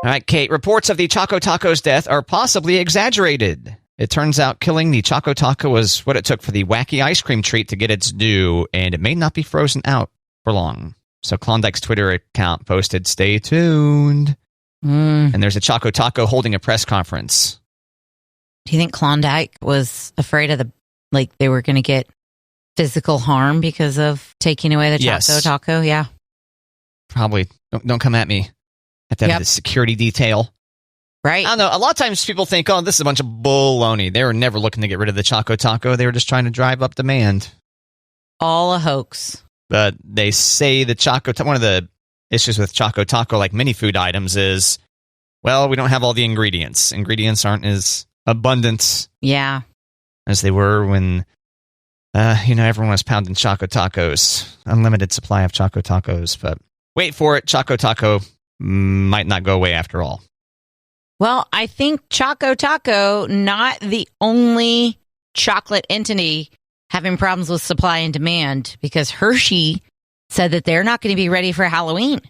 All right, Kate, reports of the Choco Taco's death are possibly exaggerated. It turns out killing the Choco Taco was what it took for the wacky ice cream treat to get its due, and it may not be frozen out for long. So Klondike's Twitter account posted, "Stay tuned." And there's a Choco Taco holding a press conference. Do you think Klondike was afraid of they were going to get physical harm because of taking away the Choco Taco? Yeah. Probably. Don't come at me. Have to have the security detail. Right. I don't know. A lot of times people think, oh, this is a bunch of baloney. They were never looking to get rid of the Choco Taco. They were just trying to drive up demand. All a hoax. But they say the one of the issues with Choco Taco, like many food items, is, well, we don't have all the ingredients. Ingredients aren't as abundant as they were when, everyone was pounding Choco Tacos. Unlimited supply of Choco Tacos. But wait for it. Choco Taco might not go away after all. Well, I think Choco Taco, not the only chocolate entity having problems with supply and demand, because Hershey said that they're not going to be ready for Halloween.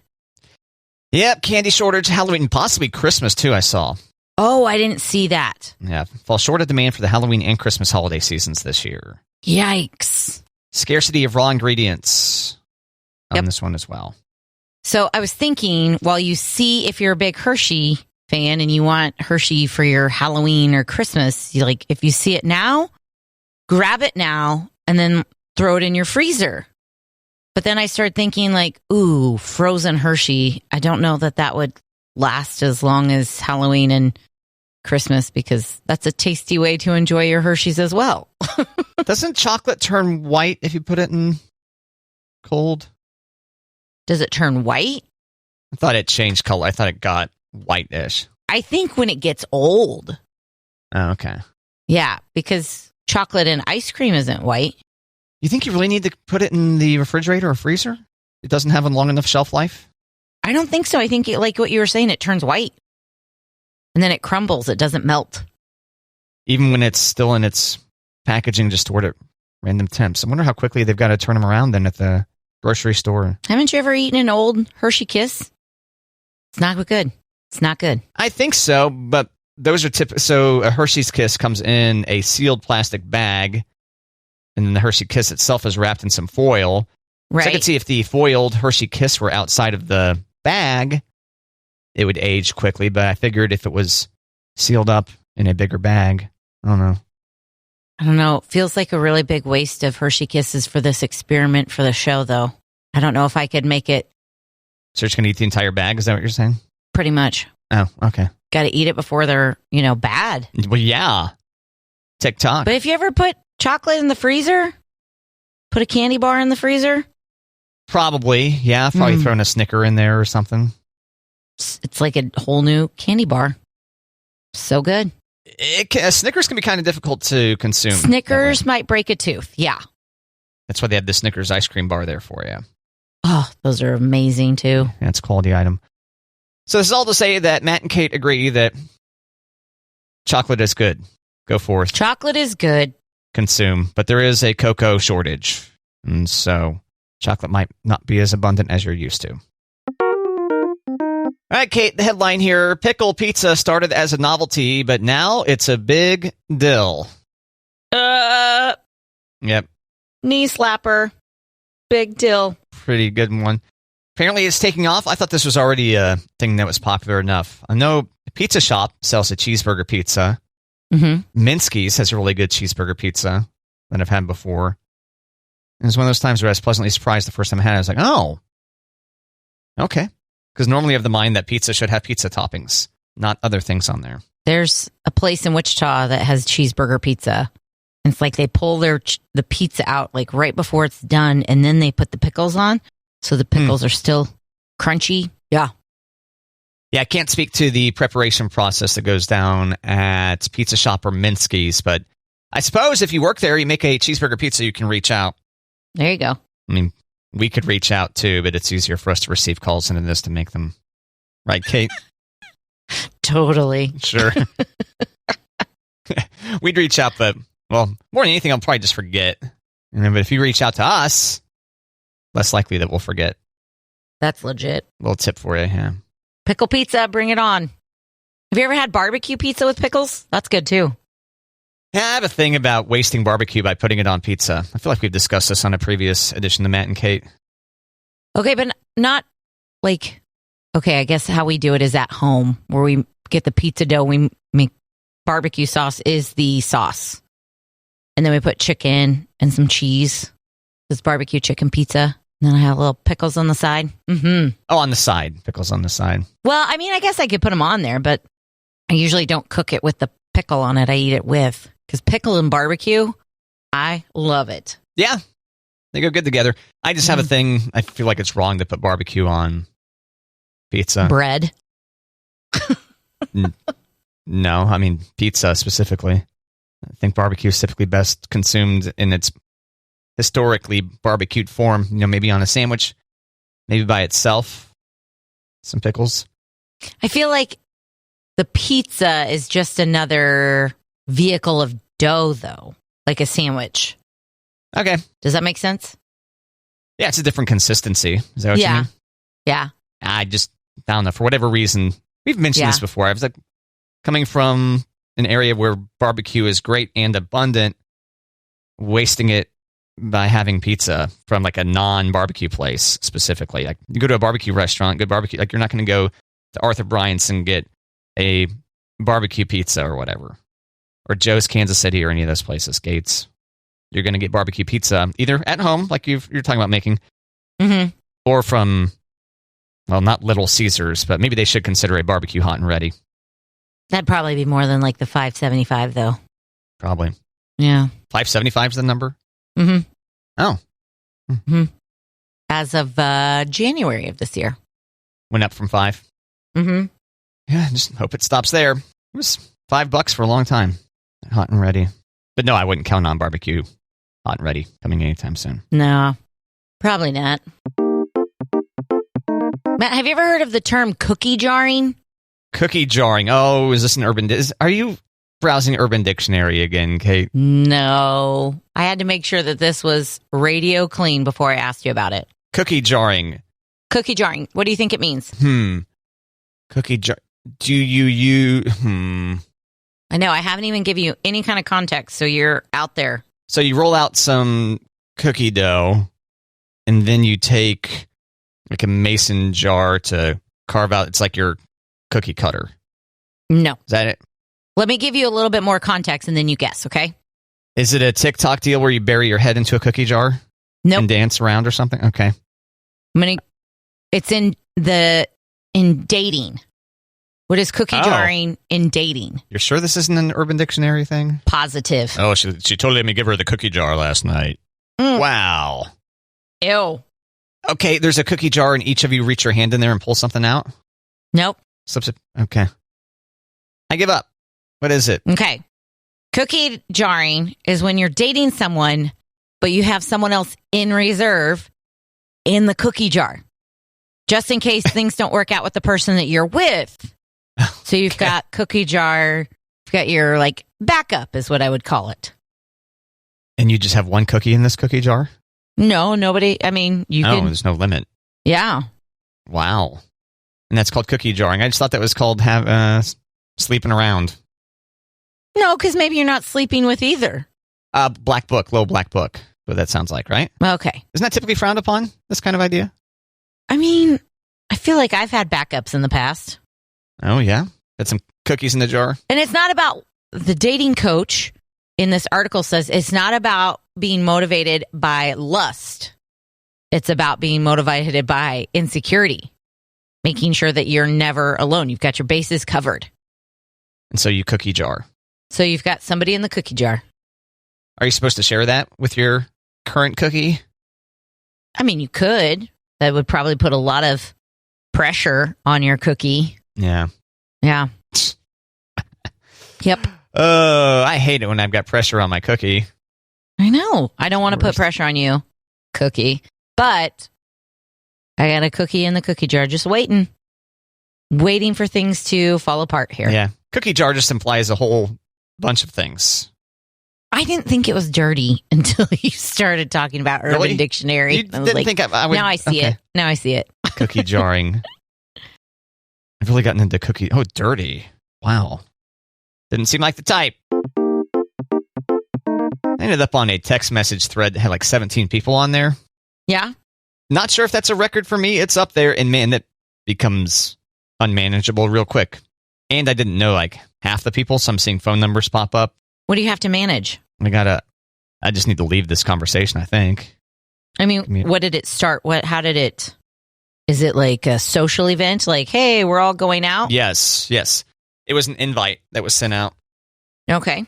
Yep, candy shortage, Halloween, possibly Christmas too, I saw. Oh, I didn't see that. Yeah, fall short of demand for the Halloween and Christmas holiday seasons this year. Yikes. Scarcity of raw ingredients on this one as well. So I was thinking, while you see if you're a big Hershey fan and you want Hershey for your Halloween or Christmas, if you see it now, grab it now and then throw it in your freezer. But then I started thinking ooh, frozen Hershey. I don't know that would last as long as Halloween and Christmas, because that's a tasty way to enjoy your Hershey's as well. Doesn't chocolate turn white if you put it in cold? Does it turn white? I thought it changed color. I thought it got whitish. I think when it gets old. Oh, okay. Yeah, because chocolate and ice cream isn't white. You think you really need to put it in the refrigerator or freezer? It doesn't have a long enough shelf life? I don't think so. I think, like what you were saying, it turns white. And then it crumbles. It doesn't melt. Even when it's still in its packaging, just stored at random temps. I wonder how quickly they've got to turn them around then at the grocery store. Haven't you ever eaten an old Hershey Kiss? It's not good. It's not good. I think so, but those are so a Hershey's Kiss comes in a sealed plastic bag, and then the Hershey Kiss itself is wrapped in some foil. Right. So I could see if the foiled Hershey Kiss were outside of the bag, it would age quickly, but I figured if it was sealed up in a bigger bag, I don't know. It feels like a really big waste of Hershey Kisses for this experiment for the show, though. I don't know if I could make it. So you're just going to eat the entire bag? Is that what you're saying? Pretty much. Oh, okay. Got to eat it before they're, bad. Well, yeah. TikTok. But if you ever put chocolate in the freezer, put a candy bar in the freezer? Probably, yeah. Probably throwing a Snicker in there or something. It's like a whole new candy bar. So good. Snickers can be kind of difficult to consume. Snickers might break a tooth, yeah. That's why they have the Snickers ice cream bar there for you. Oh, those are amazing, too. That's a quality item. So this is all to say that Matt and Kate agree that chocolate is good. Go forth. Chocolate is good. Consume. But there is a cocoa shortage. And so chocolate might not be as abundant as you're used to. All right, Kate, the headline here. Pickled Pizza started as a novelty, but now it's a big deal. Yep. Knee slapper. Big deal. Pretty good one. Apparently it's taking off. I thought this was already a thing that was popular enough. I know a pizza shop sells a cheeseburger pizza. Minsky's has a really good cheeseburger pizza that I've had before. It was one of those times where I was pleasantly surprised the first time I had it. I was like, oh, okay. Because normally I have the mind that pizza should have pizza toppings, not other things on there. There's a place in Wichita that has cheeseburger pizza. It's like they pull the pizza out right before it's done, and then they put the pickles on, so the pickles are still crunchy. Yeah. Yeah, I can't speak to the preparation process that goes down at Pizza Shop or Minsky's, but I suppose if you work there, you make a cheeseburger pizza, you can reach out. There you go. I mean, we could reach out too, but it's easier for us to receive calls than it is to make them. Right, Kate? Totally. Sure. We'd reach out, but, well, more than anything, I'll probably just forget. But if you reach out to us, less likely that we'll forget. That's legit. A little tip for you, yeah. Pickle pizza, bring it on. Have you ever had barbecue pizza with pickles? That's good too. Yeah, I have a thing about wasting barbecue by putting it on pizza. I feel like we've discussed this on a previous edition of Matt and Kate. Okay, but not like, okay, I guess how we do it is at home where we get the pizza dough. We make barbecue sauce is the sauce. And then we put chicken and some cheese. It's barbecue chicken pizza. And then I have little pickles on the side. Mm-hmm. Oh, on the side. Pickles on the side. Well, I mean, I guess I could put them on there, but I usually don't cook it with the pickle on it. I eat it with. Because pickle and barbecue, I love it. Yeah. They go good together. I just have a thing. I feel like it's wrong to put barbecue on pizza. Bread. No, I mean pizza specifically. I think barbecue is typically best consumed in its historically barbecued form. Maybe on a sandwich, maybe by itself. Some pickles. I feel like the pizza is just another vehicle of dough, though, like a sandwich. Okay. Does that make sense? Yeah, it's a different consistency. Is that what you mean? Yeah. I just found that for whatever reason, we've mentioned this before. I was like, coming from an area where barbecue is great and abundant, wasting it by having pizza from like a non-barbecue place specifically. Like you go to a barbecue restaurant, good barbecue, like you're not going to go to Arthur Bryant's and get a barbecue pizza or whatever. Or Joe's Kansas City or any of those places, Gates. You're going to get barbecue pizza either at home, like you're talking about making, or from, well, not Little Caesars, but maybe they should consider a barbecue hot and ready. That'd probably be more than like the $5.75, though. Probably. Yeah. $5.75 is the number? Mm-hmm. Oh. Mm-hmm. As of January of this year. Went up from $5? Mm-hmm. Yeah, just hope it stops there. It was $5 for a long time. Hot and ready. But no, I wouldn't count on barbecue hot and ready coming anytime soon. No, probably not. Matt, have you ever heard of the term cookie jarring? Cookie jarring. Oh, is this an urban... Are you browsing Urban Dictionary again, Kate? No. I had to make sure that this was radio clean before I asked you about it. Cookie jarring. Cookie jarring. What do you think it means? Cookie jar... Do you... I know. I haven't even given you any kind of context, so you're out there. So you roll out some cookie dough, and then you take like a mason jar to carve out. It's like your cookie cutter. No. Is that it? Let me give you a little bit more context, and then you guess, okay? Is it a TikTok deal where you bury your head into a cookie jar? Nope. And dance around or something? Okay. It's in dating. What is cookie jarring in dating? You're sure this isn't an Urban Dictionary thing? Positive. Oh, she totally let me give her the cookie jar last night. Wow. Ew. Okay, there's a cookie jar and each of you reach your hand in there and pull something out? Nope. Okay. I give up. What is it? Okay. Cookie jarring is when you're dating someone, but you have someone else in reserve in the cookie jar. Just in case things don't work out with the person that you're with. So you've got cookie jar, you've got your like backup is what I would call it. And you just have one cookie in this cookie jar? No, nobody. I mean, there's no limit. Yeah. Wow. And that's called cookie jarring. I just thought that was called sleeping around. No, because maybe you're not sleeping with either. Black book, low black book. What that sounds like, right? Okay. Isn't that typically frowned upon, this kind of idea? I mean, I feel like I've had backups in the past. Oh, yeah? Got some cookies in the jar? And it's not about the dating coach in this article says it's not about being motivated by lust. It's about being motivated by insecurity, making sure that you're never alone. You've got your bases covered. And so you cookie jar. So you've got somebody in the cookie jar. Are you supposed to share that with your current cookie? I mean, you could. That would probably put a lot of pressure on your cookie. Yeah. Yeah. Yep. I hate it when I've got pressure on my cookie. I know. I don't want to put pressure on you, cookie. But I got a cookie in the cookie jar just waiting for things to fall apart here. Yeah. Cookie jar just implies a whole bunch of things. I didn't think it was dirty until you started talking about Urban Dictionary. You didn't think I would... Now I see it. Now I see it. Cookie jarring. I've really gotten into cookie. Oh, dirty. Wow. Didn't seem like the type. I ended up on a text message thread that had like 17 people on there. Yeah. Not sure if that's a record for me. It's up there, and man, that becomes unmanageable real quick. And I didn't know like half the people, so I'm seeing phone numbers pop up. What do you have to manage? I just need to leave this conversation, I think. I mean, what did it start? Is it like a social event? Like, hey, we're all going out? Yes. It was an invite that was sent out. Okay.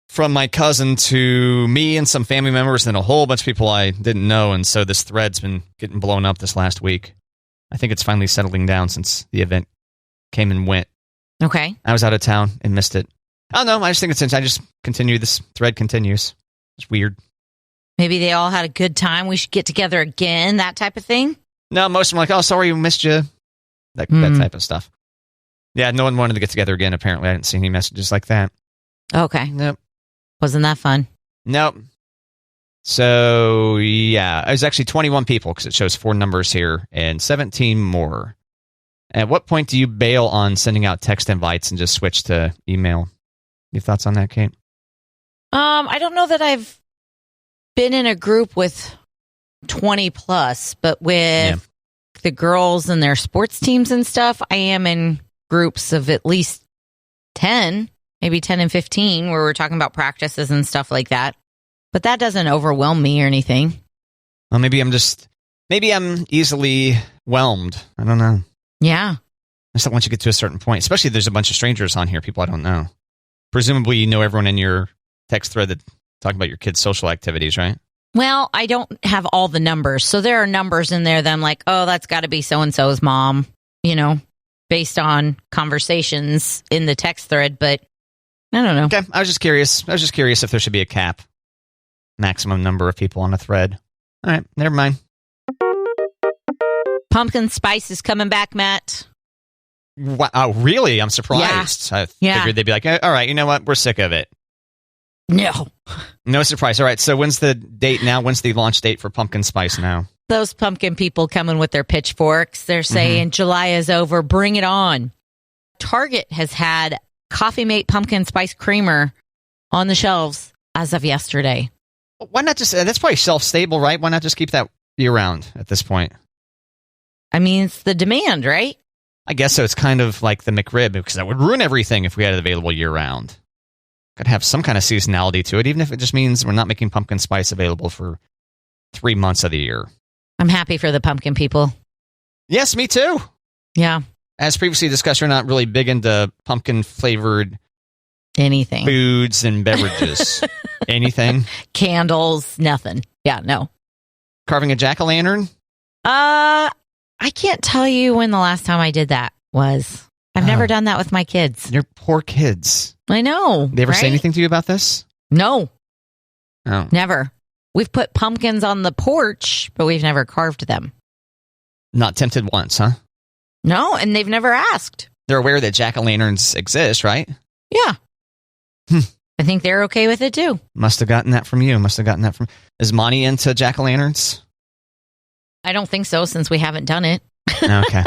From my cousin to me and some family members and a whole bunch of people I didn't know. And so this thread's been getting blown up this last week. I think it's finally settling down since the event came and went. Okay. I was out of town and missed it. I don't know. I just think I just continue. This thread continues. It's weird. Maybe they all had a good time. We should get together again. That type of thing. No, most of them are like, oh, sorry, we missed you. That type of stuff. Yeah, no one wanted to get together again, apparently. I didn't see any messages like that. Okay. Nope. Wasn't that fun? Nope. So, yeah, it was actually 21 people because it shows 4 numbers here and 17 more. At what point do you bail on sending out text invites and just switch to email? Your thoughts on that, Kate? I don't know that I've been in a group with 20 plus, but with the girls and their sports teams and stuff, I am in groups of at least 10, maybe 10 and 15, where we're talking about practices and stuff like that. But that doesn't overwhelm me or anything. Well, maybe I'm easily whelmed. I don't know. Yeah. Just once you get to a certain point, especially if there's a bunch of strangers on here, people I don't know. Presumably you know everyone in your text thread that talking about your kids' social activities, right? Well, I don't have all the numbers. So there are numbers in there that I'm like, oh, that's got to be so-and-so's mom, based on conversations in the text thread. But I don't know. Okay, I was just curious if there should be a cap. Maximum number of people on a thread. All right, never mind. Pumpkin spice is coming back, Matt. Wow, oh, really? I'm surprised. Yeah. I figured they'd be like, all right, you know what? We're sick of it. No surprise. All right, so when's the date now? When's the launch date for pumpkin spice now? Those pumpkin people coming with their pitchforks. They're saying July is over. Bring it on. Target has had Coffee Mate pumpkin spice creamer on the shelves as of yesterday. Why not just, that's probably shelf-stable, right? Why not just keep that year-round at this point? I mean, it's the demand, right? I guess so. It's kind of like the McRib, because that would ruin everything if we had it available year-round. Got to have some kind of seasonality to it, even if it just means we're not making pumpkin spice available for 3 months of the year. I'm happy for the pumpkin people. Yes, me too. Yeah. As previously discussed, you're not really big into pumpkin-flavored anything, foods and beverages. Anything? Candles, nothing. Yeah, no. Carving a jack-o'-lantern? I can't tell you when the last time I did that was. I've never done that with my kids. Your poor kids. I know. They ever say anything to you about this? No. Oh. Never. We've put pumpkins on the porch, but we've never carved them. Not tempted once, huh? No, and they've never asked. They're aware that jack-o'-lanterns exist, right? Yeah. I think they're okay with it, too. Must have gotten that from you. Is Monty into jack-o'-lanterns? I don't think so, since we haven't done it. Okay.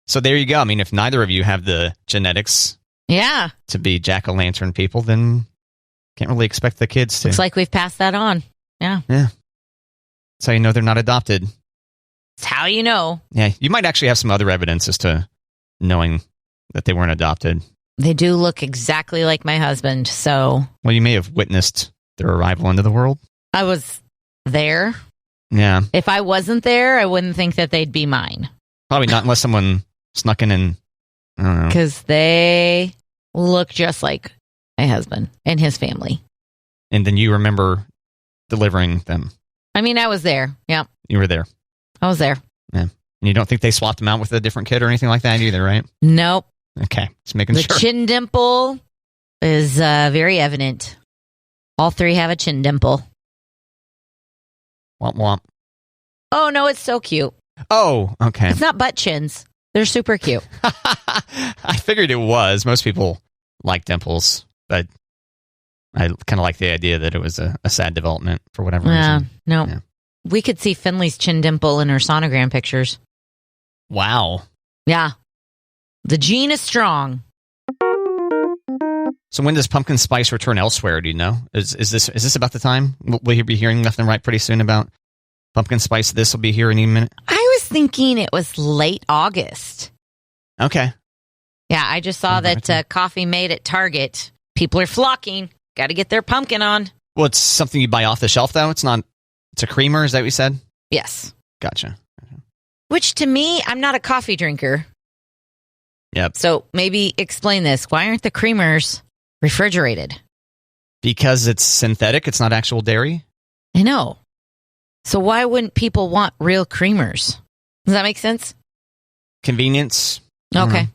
So there you go. I mean, if neither of you have the genetics to be jack-o'-lantern people, then can't really expect the kids to. Looks like we've passed that on. Yeah. Yeah. That's how you know they're not adopted. It's how you know. Yeah. You might actually have some other evidence as to knowing that they weren't adopted. They do look exactly like my husband, so. Well, you may have witnessed their arrival into the world. I was there. Yeah. If I wasn't there, I wouldn't think that they'd be mine. Probably not unless someone snuck in and, I don't know. Because they look just like my husband and his family. And then you remember delivering them. I mean, I was there. Yeah. You were there. I was there. Yeah. And you don't think they swapped them out with a different kid or anything like that either, right? Nope. Okay. Just making sure. The chin dimple is very evident. All three have a chin dimple. Womp womp. Oh, no, it's so cute. Oh, okay. It's not butt chins. They're super cute. I figured it was. Most people like dimples, but I kind of like the idea that it was a sad development for whatever reason. No. Yeah. We could see Finley's chin dimple in her sonogram pictures. Wow. Yeah. The gene is strong. So when does pumpkin spice return elsewhere? Do you know? Is this about the time? Will you be hearing left and right pretty soon about pumpkin spice? This will be here any minute. I was thinking it was late August. Okay. Yeah, I just saw that coffee made at Target. People are flocking. Got to get their pumpkin on. Well, it's something you buy off the shelf, though. It's not. It's a creamer. Is that what you said? Yes. Gotcha. Which to me, I'm not a coffee drinker. Yep. So maybe explain this. Why aren't the creamers refrigerated? Because it's synthetic. It's not actual dairy. I know. So why wouldn't people want real creamers? Does that make sense? Convenience. Okay.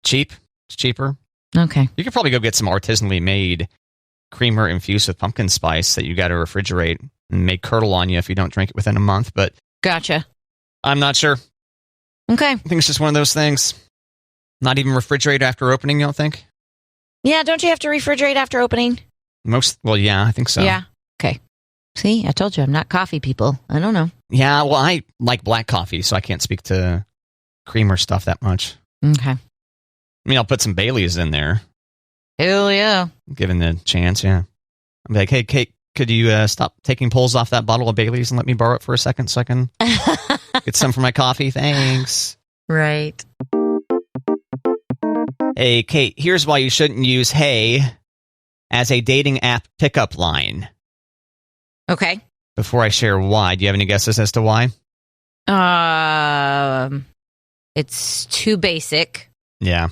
Cheap. It's cheaper. Okay. You could probably go get some artisanally made creamer infused with pumpkin spice that you got to refrigerate and make curdle on you if you don't drink it within a month. But gotcha. I'm not sure. Okay. I think it's just one of those things. Not even refrigerate after opening, you don't think? Yeah, don't you have to refrigerate after opening? Well, yeah, I think so. Yeah. Okay. See, I told you I'm not coffee people. I don't know. Yeah, well, I like black coffee, so I can't speak to creamer stuff that much. Okay. I mean, I'll put some Baileys in there. Hell yeah. Given the chance, yeah. I'm like, hey, Kate, could you stop taking pulls off that bottle of Baileys and let me borrow it for a second so I can get some for my coffee? Thanks. Right. Hey, Kate, here's why you shouldn't use hey as a dating app pickup line. Okay. Before I share why, do you have any guesses as to why? It's too basic. Yeah.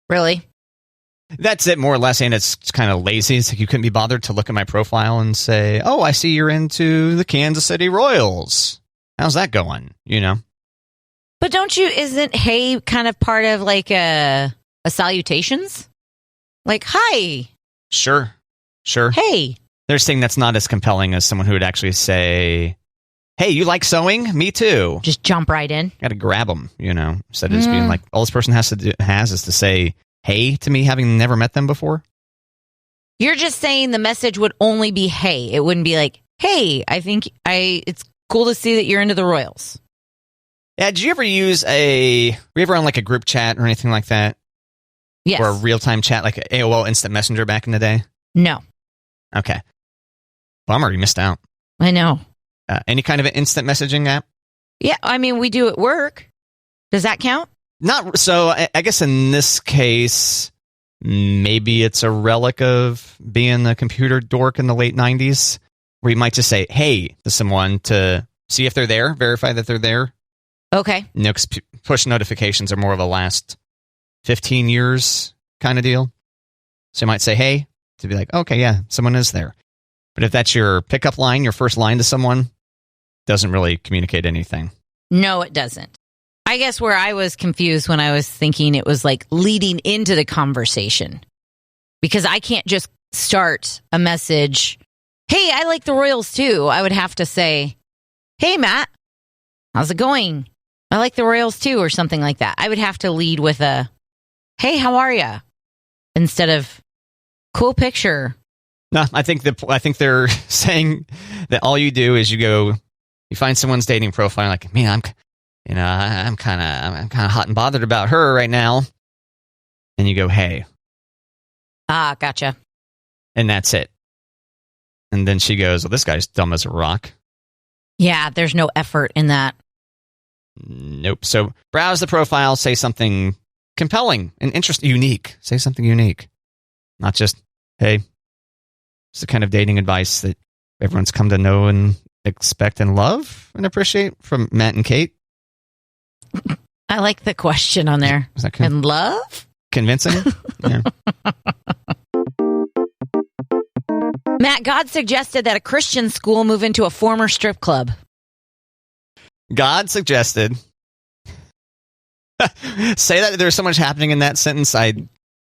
Really? That's it, more or less, and it's kind of lazy. It's like you couldn't be bothered to look at my profile and say, oh, I see you're into the Kansas City Royals. How's that going? You know? But isn't hey kind of part of like a salutations? Like, hi. Sure. Hey. They're saying that's not as compelling as someone who would actually say, hey, you like sewing? Me too. Just jump right in. Got to grab them, you know, instead of just being like, all this person has is to say, hey, to me, having never met them before. You're just saying the message would only be hey. It wouldn't be like, hey, I think it's cool to see that you're into the Royals. Yeah, did you ever were you ever on like a group chat or anything like that? Yes. Or a real-time chat like AOL Instant Messenger back in the day? No. Okay. Bummer, you missed out. I know. Any kind of an instant messaging app? Yeah, I mean, we do at work. Does that count? Not so. I guess in this case, maybe it's a relic of being a computer dork in the late 90s, where you might just say, hey, to someone to see if they're there, verify that they're there. Okay. You know, 'cause push notifications are more of a last 15 years kind of deal. So you might say, hey, to be like, okay, yeah, someone is there. But if that's your pickup line, your first line to someone, doesn't really communicate anything. No, it doesn't. I guess where I was confused when I was thinking it was like leading into the conversation. Because I can't just start a message, hey, I like the Royals too. I would have to say, hey, Matt, how's it going? I like the Royals too, or something like that. I would have to lead with a, hey, how are ya? Instead of, cool picture. No, I think they're saying that all you do is you find someone's dating profile, like, man, I'm kind of hot and bothered about her right now, and you go, hey. Ah, gotcha. And that's it. And then she goes, well, this guy's dumb as a rock. Yeah, there's no effort in that. Nope. So browse the profile, say something compelling and interesting, unique. Say something unique. Not just, hey. It's the kind of dating advice that everyone's come to know and expect and love and appreciate from Matt and Kate. I like the question on there. Is that and love? Convincing? Yeah. Matt, God suggested that a Christian school move into a former strip club. God suggested. Say that there's so much happening in that sentence.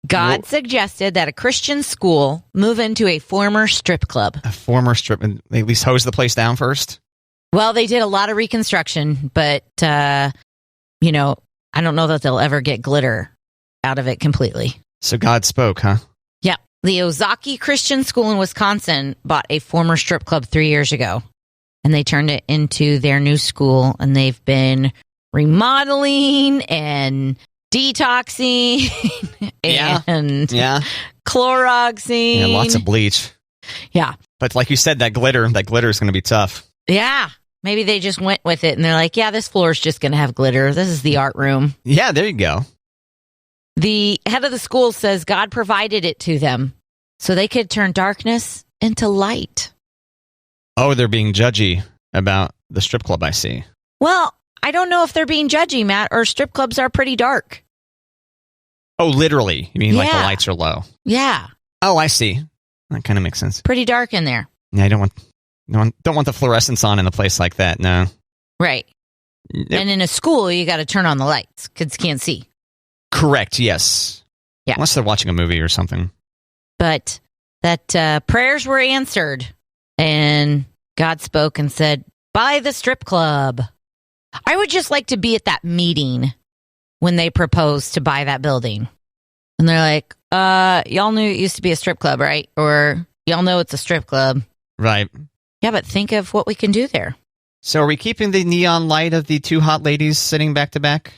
God suggested that a Christian school move into a former strip club. A former strip, and they at least hose the place down first? Well, they did a lot of reconstruction, but, I don't know that they'll ever get glitter out of it completely. So God spoke, huh? Yeah. The Ozaki Christian School in Wisconsin bought a former strip club 3 years ago, and they turned it into their new school, and they've been remodeling and detoxing and Cloroxing. Yeah, lots of bleach. Yeah. But like you said, that glitter is going to be tough. Yeah. Maybe they just went with it and they're like, yeah, this floor is just going to have glitter. This is the art room. Yeah, there you go. The head of the school says God provided it to them so they could turn darkness into light. Oh, they're being judgy about the strip club, I see. Well, I don't know if they're being judgy, Matt, or strip clubs are pretty dark. Oh, literally? You mean like the lights are low? Yeah. Oh, I see. That kind of makes sense. Pretty dark in there. Yeah, I don't want the fluorescence on in a place like that, no. Right. Nope. And in a school, you got to turn on the lights. Kids can't see. Correct, yes. Yeah. Unless they're watching a movie or something. But that prayers were answered, and God spoke and said, buy the strip club. I would just like to be at that meeting when they proposed to buy that building. And they're like, y'all knew it used to be a strip club, right? Or y'all know it's a strip club. Right. Yeah, but think of what we can do there. So are we keeping the neon light of the two hot ladies sitting back to back?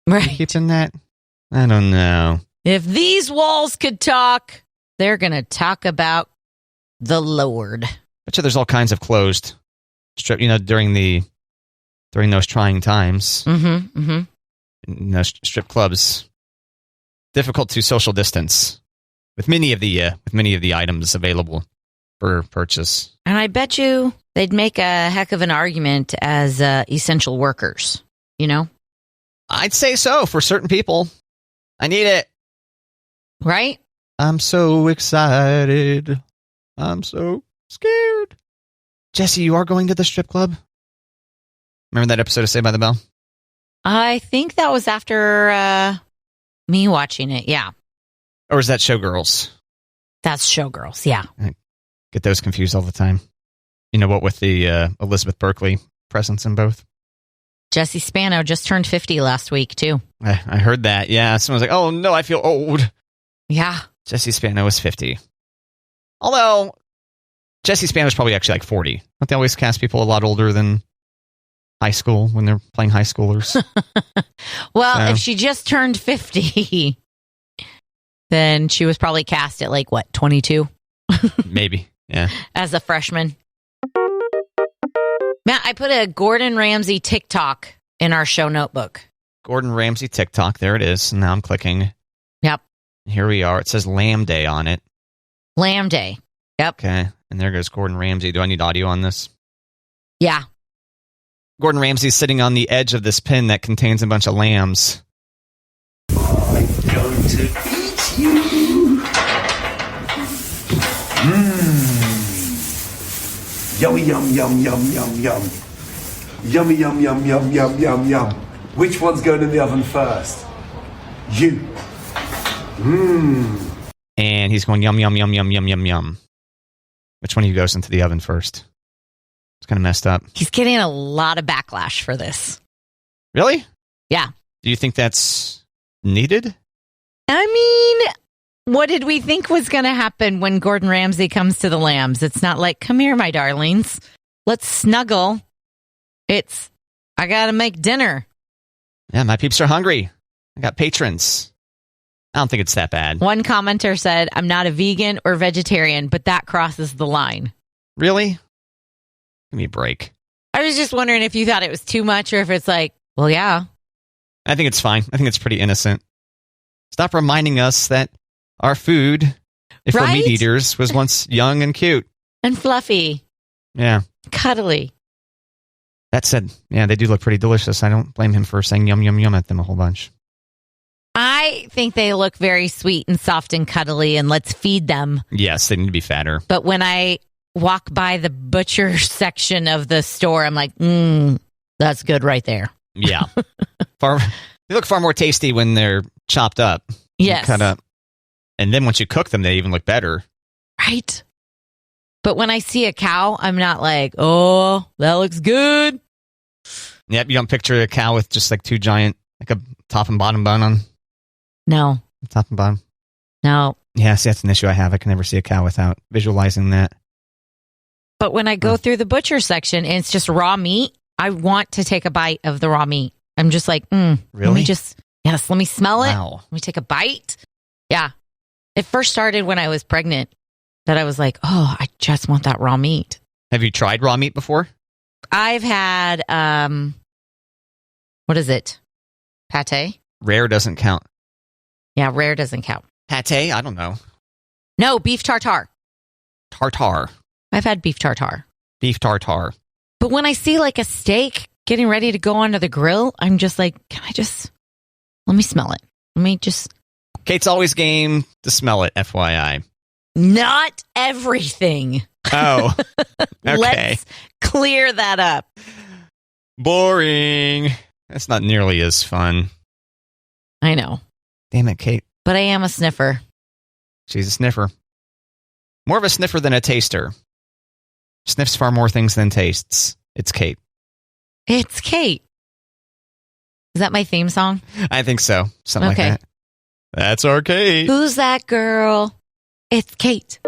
Right. Keeping that? I don't know. If these walls could talk, they're going to talk about the Lord. Bet you there's all kinds of closed strip, during those trying times. Mm-hmm, mm-hmm. Strip clubs, difficult to social distance with many of the items available for purchase. And I bet you they'd make a heck of an argument as essential workers, I'd say so for certain people. I need it. Right? I'm so excited. I'm so scared. Jesse, you are going to the strip club? Remember that episode of Saved by the Bell? I think that was after me watching it, yeah. Or is that Showgirls? That's Showgirls, yeah. I get those confused all the time. You know what, with the Elizabeth Berkley presence in both? Jesse Spano just turned 50 last week, too. I heard that, yeah. Someone's like, oh no, I feel old. Yeah. Jesse Spano is 50. Although, Jesse Spano's probably actually like 40. Don't they always cast people a lot older than high school when they're playing high schoolers? Well, if she just turned 50, then she was probably cast at 22? Maybe, yeah. As a freshman. Matt, I put a Gordon Ramsay TikTok in our show notebook. Gordon Ramsay TikTok, there it is. Now I'm clicking. Yep. Here we are. It says Lamb Day on it. Lamb Day. Yep. Okay, and there goes Gordon Ramsay. Do I need audio on this? Yeah. Gordon Ramsay's sitting on the edge of this pen that contains a bunch of lambs. I'm going to eat you. Yummy, yum, yum, yum, yum, yum. Yummy, yum, yum, yum, yum, yum, yum. Which one's going in the oven first? You. And he's going yum, yum, yum, yum, yum, yum, yum. Which one of you goes into the oven first? It's kind of messed up. He's getting a lot of backlash for this. Really? Yeah. Do you think that's needed? I mean, what did we think was going to happen when Gordon Ramsay comes to the lambs? It's not like, come here, my darlings. Let's snuggle. It's, I got to make dinner. Yeah, my peeps are hungry. I got patrons. I don't think it's that bad. One commenter said, I'm not a vegan or vegetarian, but that crosses the line. Really? Give me a break. I was just wondering if you thought it was too much or if it's like, well, yeah. I think it's fine. I think it's pretty innocent. Stop reminding us that our food, if we're meat eaters, was once young and cute. And fluffy. Yeah. Cuddly. That said, yeah, they do look pretty delicious. I don't blame him for saying yum, yum, yum at them a whole bunch. I think they look very sweet and soft and cuddly, and let's feed them. Yes, they need to be fatter. But when I walk by the butcher section of the store, I'm like, that's good right there. Yeah. They look far more tasty when they're chopped up. Yes. Cut up. And then once you cook them, they even look better. Right. But when I see a cow, I'm not like, oh, that looks good. Yep, you don't picture a cow with just like two giant, like a top and bottom bun on? No. Top and bottom? No. Yeah, see, that's an issue I have. I can never see a cow without visualizing that. But when I go through the butcher section and it's just raw meat, I want to take a bite of the raw meat. I'm just like, really? Let me just Yes, let me smell it. Wow. Let me take a bite. Yeah. It first started when I was pregnant that I was like, oh, I just want that raw meat. Have you tried raw meat before? I've had, what is it? Pate? Rare doesn't count. Yeah, rare doesn't count. Pate? I don't know. No, beef tartare. Tartare. I've had beef tartare. Beef tartare. But when I see like a steak getting ready to go onto the grill, I'm just like, let me smell it. Kate's always game to smell it, FYI. Not everything. Oh, okay. Let's clear that up. Boring. That's not nearly as fun. I know. Damn it, Kate. But I am a sniffer. She's a sniffer. More of a sniffer than a taster. Sniffs far more things than tastes. It's Kate. It's Kate. Is that my theme song? I think so. Something like that. That's our Kate. Who's that girl? It's Kate.